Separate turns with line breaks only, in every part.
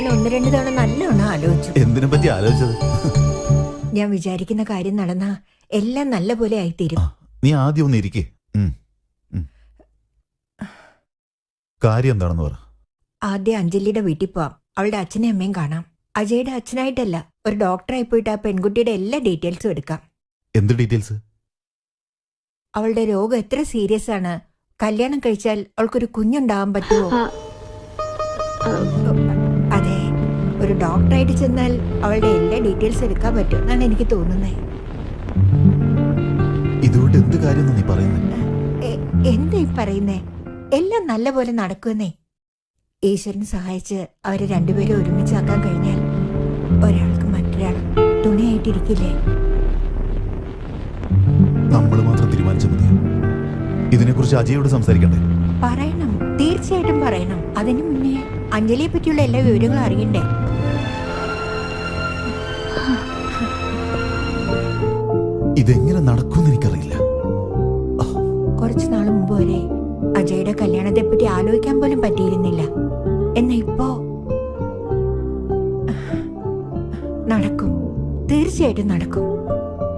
ഞാൻ ഒന്ന് രണ്ട് തവണ നല്ലോണം ആലോചിച്ചു.
എന്തിനെ പറ്റി ആലോചിച്ചത്?
ഞാൻ വിചാരിക്കുന്ന കാര്യം നടന്നാ എല്ലാം നല്ല പോലെ ആയിത്തീരും.
നീ ആദ്യം ഒന്ന് ഇരിക്കേ. കാര്യം എന്താണെന്ന് പറ.
ആദ്യം അഞ്ജലിയുടെ വീട്ടിൽ പോവാം. അവളുടെ അച്ഛനെയും അമ്മയും കാണാം. അജയുടെ അച്ഛനായിട്ടല്ല, ഒരു ഡോക്ടറായി പോയിട്ട് ആ പെൺകുട്ടിയുടെ എല്ലാ ഡീറ്റെയിൽസും എടുക്കാം.
എന്ത് ഡീറ്റെയിൽസ്?
അവളുടെ രോഗം എത്ര സീരിയസ് ആണ്, കല്യാണം കഴിച്ചാൽ അവൾക്കൊരു കുഞ്ഞുണ്ടാവാൻ പറ്റുമോ? അതെ, ഒരു ഡോക്ടറായിട്ട് ചെന്നാൽ അവളുടെ എല്ലാ ഡീറ്റെയിൽസ് എടുക്കാൻ പറ്റും എന്നാണ് എനിക്ക് തോന്നുന്നത്.
ഇതുകൊണ്ട് എന്ത് കാര്യം നീ പറയുന്നത്?
എന്താ ഈ പറയുന്നേ? എല്ലാം നല്ല പോലെ നടക്കുമെന്നേ. ഈശ്വരൻ സഹായിച്ച് അവരെ രണ്ടുപേരും ഒരുമിച്ചാക്കാൻ കഴിഞ്ഞാൽ ഒരാൾക്ക് മറ്റൊരാൾ തുണയായിട്ടിരിക്കില്ലേ?
നമ്മൾ മാത്രം തീരുമാനിച്ചാൽ മതിയോ? ഇതിനെക്കുറിച്ച് അജയോട് സംസാരിക്കണ്ടേ?
പറയണം, തീർച്ചയായിട്ടും പറയണം. അതിനു മുന്നേ അഞ്ജലിയെ പറ്റിയുള്ള എല്ലാ വിവരങ്ങളും അറിയണ്ടേ?
ഇതെങ്ങനെ നടക്കുമെന്ന് എനിക്കറിയില്ല.
കുറച്ചു നാൾ മുമ്പ് വരെ അജയുടെ കല്യാണത്തെ പറ്റി ആലോചിക്കാൻ പോലും പറ്റിയിരുന്നില്ല. എന്നാ ഇപ്പോ നടക്കും, തീർച്ചയായിട്ടും നടക്കും.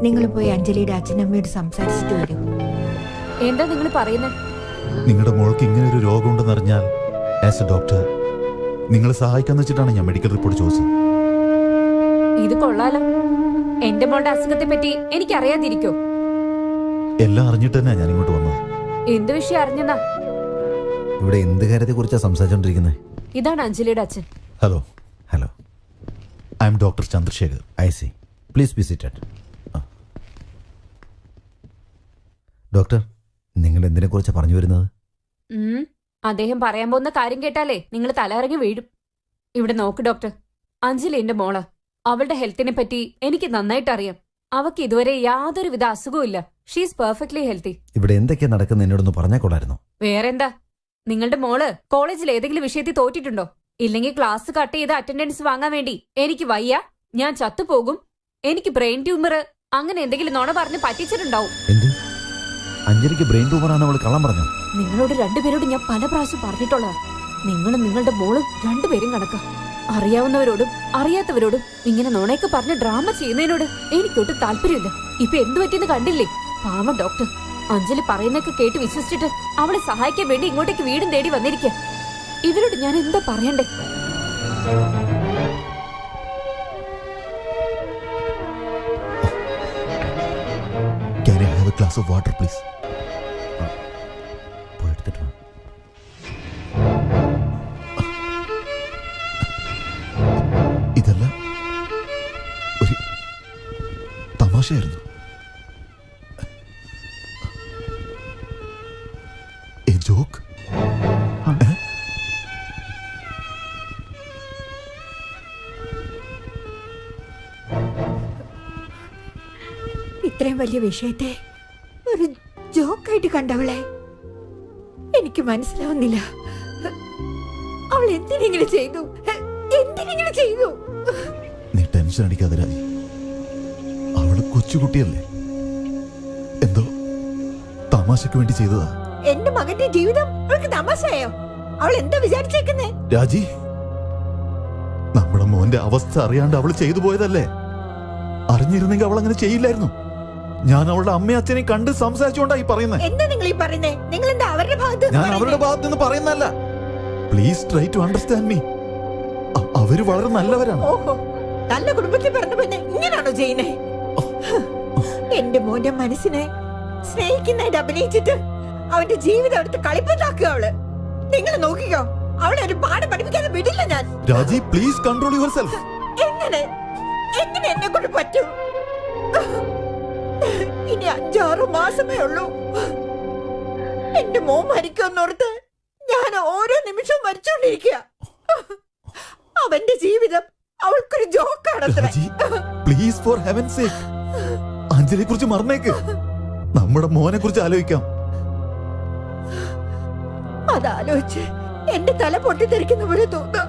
നിങ്ങൾ പോയി അഞ്ജലിയുടെ അച്ഛനമ്മയോട് സംസാരിച്ചിട്ട് വരും.
എന്താ നിങ്ങൾ പറയുന്നത്?
നിങ്ങളുടെ മോൾക്ക് ഇങ്ങനെ ഒരു രോഗമുണ്ടെന്നറിഞ്ഞാൽ ആസ് എ ഡോക്ടർ നിങ്ങളെ സഹായിക്കാന്ന് വെച്ചിട്ടാണ് ഞാൻ മെഡിക്കൽ റിപ്പോർട്ട് ചോദിച്ചത്.
ഇത് കൊള്ളാലോ. എന്റെ മോളുടെ അസുഖത്തെ പറ്റി എനിക്ക് അറിയാതിരിക്കോ?
എല്ലാം അറിഞ്ഞിട്ട് തന്നെ ഞാൻ ഇങ്ങോട്ട് വന്നത്.
എന്ത് വിഷയം അറിഞ്ഞെന്നാ?
ഇവിടെ എന്ത് കാര്യത്തെ കുറിച്ചാ സംസാരിച്ചോണ്ടിരിക്കുന്നത്?
ഇതാണ് അഞ്ജലിയുടെ അച്ഛൻ.
Hello.
Hello,
I am doctor Chandrashekhar.
I see. Please be seated. Doctor, നിങ്ങൾ എന്തിനെ കുറിച്ചാണ് പറഞ്ഞു വരുന്നത്?
അദ്ദേഹം പറയാൻ പോകുന്ന കാര്യം കേട്ടാലേ നിങ്ങൾ തലയിറങ്ങി വീഴും. ഇവിടെ നോക്ക് ഡോക്ടർ, അഞ്ജലി എന്റെ മോള്. അവളുടെ ഹെൽത്തിനെ പറ്റി എനിക്ക് നന്നായിട്ട് അറിയാം. അവക്ക് ഇതുവരെ യാതൊരുവിധ അസുഖവും ഇല്ല. She's perfectly healthy.
ഇവിടെ എന്തൊക്കെയാ നടക്കുന്നത് എന്നോടൊന്ന് പറഞ്ഞാൽ കൊള്ളായിരുന്നു.
വേറെന്താ? നിങ്ങളുടെ മോള് കോളേജിൽ ഏതെങ്കിലും വിഷയത്തിൽ തോറ്റിട്ടുണ്ടോ? ഇല്ലെങ്കിൽ ക്ലാസ് കട്ട് ചെയ്ത് അറ്റൻഡൻസ് വാങ്ങാൻ വേണ്ടി എനിക്ക് വയ്യ, ഞാൻ ചത്തുപോകും, എനിക്ക് ബ്രെയിൻ ട്യൂമർ, അങ്ങനെ എന്തെങ്കിലും നുണ പറഞ്ഞ് പറ്റിച്ചിട്ടുണ്ടാവും.
എന്ത്? അഞ്ജലിക്ക് ബ്രെയിൻ ട്യൂമറാണ് അവൾ കള്ളം പറഞ്ഞു?
നിങ്ങളോട് രണ്ടുപേരോട് ഞാൻ പല പ്രാവശ്യം പറഞ്ഞിട്ടുള്ളതാ. നിങ്ങളും നിങ്ങളുടെ മോളും രണ്ടുപേരും കണക്കാ. അറിയാവുന്നവരോടും അറിയാത്തവരോടും ഇങ്ങനെ നുണയൊക്കെ പറഞ്ഞ് ഡ്രാമ ചെയ്യുന്നതിനോട് എനിക്കൊട്ടും താല്പര്യമില്ല. ഇപ്പൊ എന്തു പറ്റിയെന്ന് കണ്ടില്ലേ? പാവം ഡോക്ടർ. അഞ്ജലി പറയുന്നൊക്കെ കേട്ട് വിശ്വസിച്ചിട്ട് അവളെ സഹായിക്കാൻ വേണ്ടി ഇങ്ങോട്ടേക്ക് വീടും തേടി വന്നിരിക്കുക. ഇവരോട് ഞാൻ എന്താ പറയണ്ടേ?
Can I have a glass of water, please?
പോയി എടുത്തിട്ട് വാ.
ഇതല്ല ഒരു തമാശയായിരുന്നു. A joke?
ഇത്രയും വലിയ വിഷയത്തെ ഒരു ജോക്കായിട്ട് കണ്ടവളെ എനിക്ക് മനസ്സിലാവുന്നില്ല. അവൾ എന്തിനെങ്കിലും ചെയ്തു, എന്തിനെങ്കിലും ചെയ്തു.
നീ ടെൻഷൻ അടിക്കാതെ രാജി. അവള് കൊച്ചുകുട്ടിയല്ലേ, എന്തോ തമാശക്ക് വേണ്ടി ചെയ്തതാ.
എന്റെ മകന്റെ ജീവിതം അവൾക്ക് തമാശയോ? അവൾ എന്താ വിചാരിച്ചേക്കുന്നേ?
രാജി, നമ്മുടെ മോന്റെ അവസ്ഥ അറിയാണ്ട് അവള് ചെയ്തു പോയതല്ലേ. അറിഞ്ഞിരുന്നെങ്കിൽ അവൾ അങ്ങനെ ചെയ്യില്ലായിരുന്നു. ഞാൻ അവളുടെ അമ്മയും അച്ഛനെയും കണ്ട് സംസാരിച്ചുകൊണ്ടായി പറയുന്നത്.
എന്താ നിങ്ങൾ ഈ പറയുന്നേ? നിങ്ങൾ എന്താ അവരുടെ ഭാഗത്ത്?
ഞാൻ അവരുടെ ഭാഗത്ത് നിന്ന് പറയുന്നല്ല. Please try to understand me. അവര് വളരെ നല്ലവരാണ്.
ഓഹോ, നല്ല കുടുംബത്തിൽ പറഞ്ഞ പിന്നെ ഇങ്ങനാണോ ചെയ്യുന്നേ? എന്റെ മോന്റെ മനസ്സിനെ സ്നേഹിക്കുന്നതായിട്ട് അഭിനയിച്ചിട്ട് അവന്റെ ജീവിതം എടുത്ത് കളിപ്പത്താക്കുക അവള്. നിങ്ങൾ നോക്കിക്കോ, അവളെ ഒരു പാഠം പഠിപ്പിക്കാതെ വിടില്ല ഞാൻ.
രാജി, പ്ലീസ് കൺട്രോൾ യുവർ സെൽഫ്.
എങ്ങനെ എങ്ങനെ എന്നെ കൊണ്ട് പറ്റും? ഇനി 5-6 മാസമേ ഉള്ളൂ. എന്റെ മോൻ മരിക്കുമെന്നോർത്ത് ഞാൻ ഓരോ നിമിഷവും മരിച്ചോണ്ടിരിക്കുക. അവന്റെ ജീവിതം അവൾക്കൊരു ജോക്കാണത്രേ.
രാജി, പ്ലീസ് ഫോർ ഹെവൻസ് സേക്ക് അഞ്ജലിയെ കുറിച്ച് മറന്നേക്ക്. നമ്മുടെ മോനെ കുറിച്ച് ആലോചിക്കാം.
അതാലോചിച്ച് എന്റെ തല പൊട്ടിത്തെറിക്കുന്ന പോലെ തോന്നാ.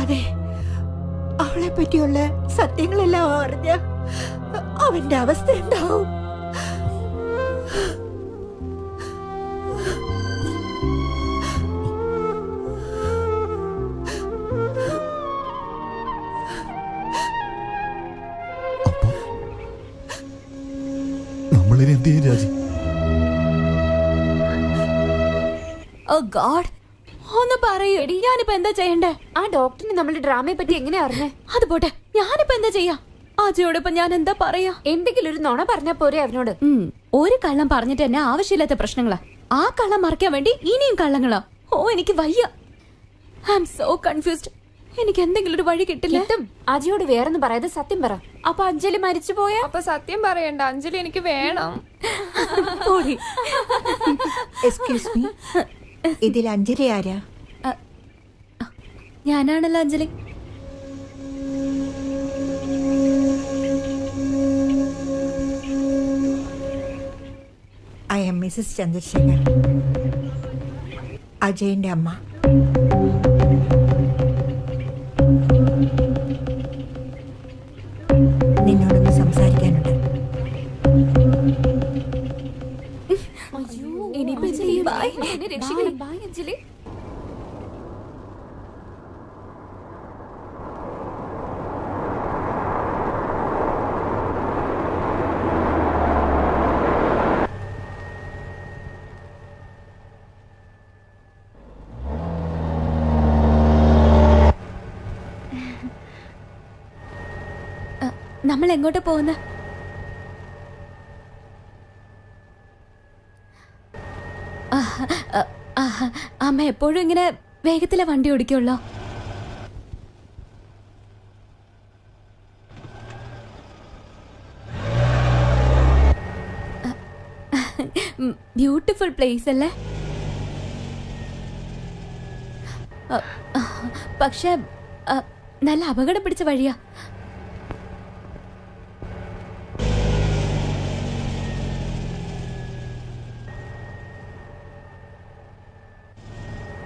അതെ, അവളെ പറ്റിയുള്ള സത്യങ്ങളെല്ലാം അറിഞ്ഞ അവന്റെ അവസ്ഥ എന്താവും?
ഞങ്ങളിനി എന്ത് ചെയ്യും രാജി?
ഓ ഗോഡ്, ഒന്ന് പറയൂ. ഞാനിപ്പോ എന്താ ചെയ്യണ്ടേ?
ആ ഡോക്ടറിന് നമ്മുടെ ഡ്രാമയെ പറ്റി എങ്ങനെയാ അറിഞ്ഞേ?
അത് പോട്ടെ, ഞാനിപ്പോ എന്താ ചെയ്യാ? അജയോടിപ്പോ ഞാൻ എന്താ പറയാ?
എന്തെങ്കിലും ഒരു നുണ പറഞ്ഞാ പോരെ അവനോട്?
ഒരു കള്ളം പറഞ്ഞിട്ട് എന്നെ ആവശ്യമില്ലാത്ത പ്രശ്നങ്ങളാ. ആ കള്ളം മറയ്ക്കാൻ വേണ്ടി ഇനിയും കള്ളങ്ങളാ. ഓ എനിക്ക് വയ്യ. I am so confused. എനിക്ക് എന്തെങ്കിലും ഒരു വഴി കിട്ടില്ല.
കിട്ടും. അജിയോട് വേറൊന്നും പറയാതെ സത്യം പറ. അപ്പൊ അഞ്ജലി മരിച്ചു പോയാ?
അപ്പൊ സത്യം പറയണ്ട, അഞ്ജലി എനിക്ക് വേണം.
പോടി.
എക്സ്ക്യൂസ് മീ, ഇതിൽ അഞ്ജലി ആരാ?
ഞാനാണല്ലോ Anjali.
I am Mrs Chandrasekhar, അജയന്റെ അമ്മ. നിന്നോടൊന്ന് സംസാരിക്കാനുണ്ട്.
ഇനിയിപ്പോ എന്ത് ചെയ്യും? എന്നെ രക്ഷിക്കണം. ബൈ അഞ്ജലി.
നമ്മൾ എങ്ങോട്ട് പോകുന്ന? അമ്മ എപ്പോഴും ഇങ്ങനെ വേഗത്തിലെ വണ്ടി ഓടിക്കുള്ളോ? ബ്യൂട്ടിഫുൾ പ്ലേസ് അല്ലേ? പക്ഷെ നല്ല അപകടം പിടിച്ച വഴിയാ.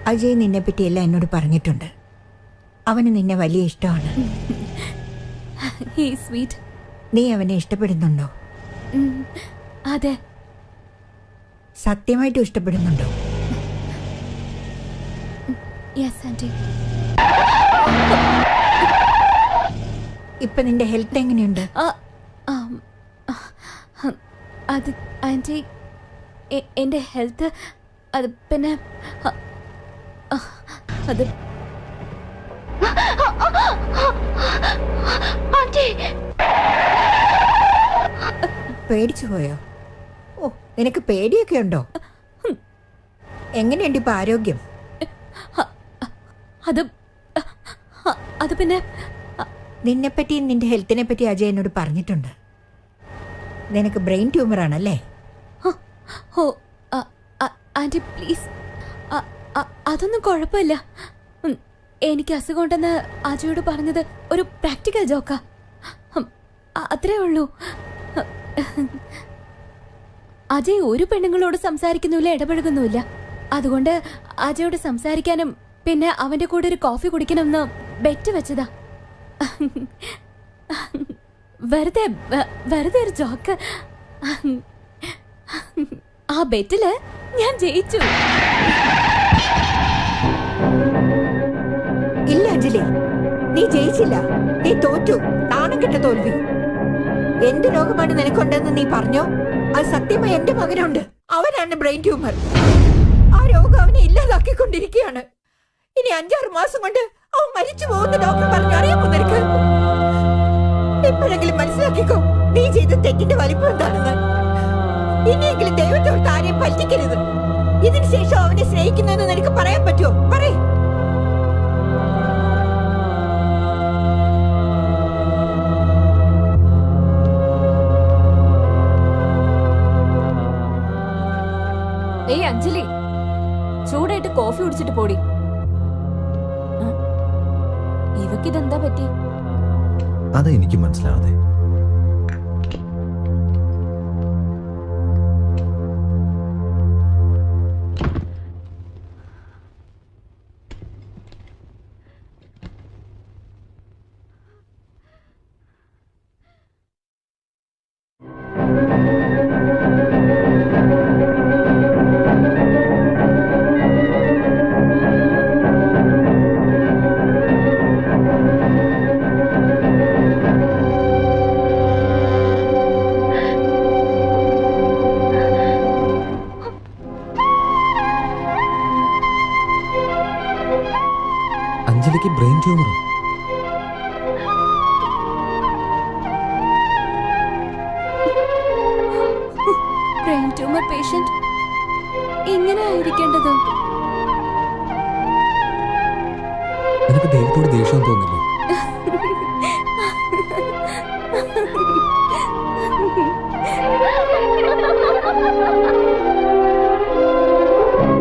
അജയ് നിന്നെ പറ്റിയെല്ലാം എന്നോട് പറഞ്ഞിട്ടുണ്ട്. അവന് നിന്നെ വലിയ ഇഷ്ടമാണ്.
സ്വീറ്റ്.
നീ അവനെ ഇഷ്ടപ്പെടുന്നുണ്ടോ?
അതെ.
സത്യമായിട്ടും ഇഷ്ടപ്പെടുന്നുണ്ടോ?
Yes anti.
ഇപ്പൊ നിന്റെ ഹെൽത്ത് എങ്ങനെയുണ്ട്?
അത് ആന്റി, എന്റെ ഹെൽത്ത് അത് പിന്നെ അത്
പേടിച്ചു പോയോ? ഓ, നിനക്ക് പേടിയൊക്കെ ഉണ്ടോ? എങ്ങനെയുണ്ട് ഇപ്പൊ ആരോഗ്യം?
അത് അത് പിന്നെ
നിന്നെപ്പറ്റി നിന്റെ ഹെൽത്തിനെ പറ്റി അജയ് എന്നോട് പറഞ്ഞിട്ടുണ്ട്. നിനക്ക് ബ്രെയിൻ ട്യൂമർ ആണല്ലേ?
ഓ ആന്റി പ്ലീസ്, അതൊന്നും കുഴപ്പമില്ല. എനിക്ക് അസുഖമുണ്ടെന്ന് അജയോട് പറഞ്ഞത് ഒരു പ്രാക്ടിക്കൽ ജോക്കാ. അത്രേ ഉള്ളൂ. അജയ് ഒരു പെണ്ണുങ്ങളോട് സംസാരിക്കുന്നില്ല, ഇടപഴകുന്നുമില്ല. അതുകൊണ്ട് അജയോട് സംസാരിക്കാനും പിന്നെ അവന്റെ കൂടെ ഒരു കോഫി കുടിക്കണമെന്ന് ബെറ്റ് വെച്ചതാ. വെറുതെ ഒരു ജോക്ക്. ആ ബെറ്റില് ഞാൻ ജയിച്ചു.
ഇല്ല അഞ്ജലി, നീ ജയിച്ചില്ല. നീ തോറ്റു. നാണം കെട്ട തോൽവി. എന്ത് രോഗമാണ് നിനക്കുണ്ടെന്ന് നീ പറഞ്ഞോ? അത് സത്യമായി എന്റെ മകനുണ്ട്. അവനാണ് ബ്രെയിൻ ട്യൂമർ. ആ രോഗം അവനെ ഇല്ലാതാക്കിക്കൊണ്ടിരിക്കുകയാണ്. ഇനി 5-6 മാസം കൊണ്ട് അവൻ മരിച്ചു പോകുന്ന ഡോക്ടർ പറഞ്ഞു. അറിയാമോ നിനക്ക്? എപ്പോഴെങ്കിലും മനസ്സിലാക്കിക്കോ നീ ചെയ്ത തെറ്റിന്റെ വലിപ്പം എന്താണെന്ന്. ഇനിയെങ്കിലും ദൈവത്തോട് ആരെയും പറ്റിക്കരുത്. ഇതിനു ശേഷം അവനെ സ്നേഹിക്കുന്നെന്ന് നിനക്ക് പറയാൻ പറ്റുമോ? പറയേ.
ഏയ് അഞ്ജലി, ചൂടായിട്ട് കോഫി കുടിച്ചിട്ട് പോടി. ഇവക്കിതെന്താ പറ്റി?
അതാ എനിക്ക് മനസ്സിലാവാതെ.
അഞ്ജലിക്ക് brain tumour.
Brain tumour patient എങ്ങനെ ആയിരിക്കേണ്ടത്?
നിനക്ക് ദൈവത്തോട് ദേഷ്യം തോന്നുന്നു.